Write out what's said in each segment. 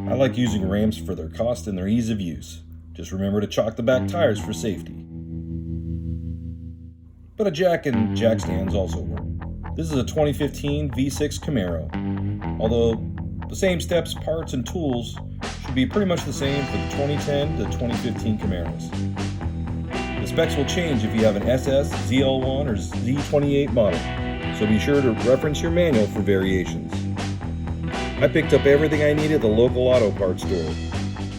I like using Rams for their cost and their ease of use. Just remember to chalk the back tires for safety. But a jack and jack stands also work. This is a 2015 V6 Camaro. Although the same steps, parts, and tools should be pretty much the same for the 2010 to 2015 Camaros. The specs will change if you have an SS, ZL1, or Z28 model, so be sure to reference your manual for variations. I picked up everything I needed at the local auto parts store,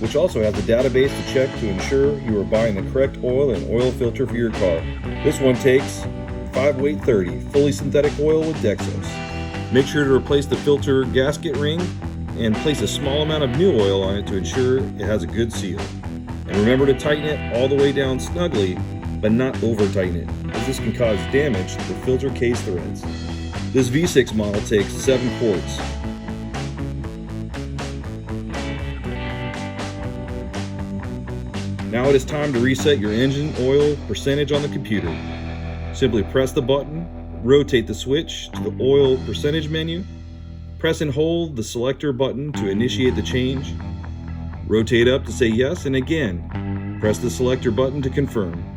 which also has a database to check to ensure you are buying the correct oil and oil filter for your car. This one takes 5-weight 30 fully synthetic oil with Dexos. Make sure to replace the filter gasket ring and place a small amount of new oil on it to ensure it has a good seal. And remember to tighten it all the way down snugly, but not over tighten it, as this can cause damage to the filter case threads. This V6 model takes 7 quarts. Now it is time to reset your engine oil percentage on the computer. Simply press the button, rotate the switch to the oil percentage menu, press and hold the selector button to initiate the change, rotate up to say yes, and again, press the selector button to confirm.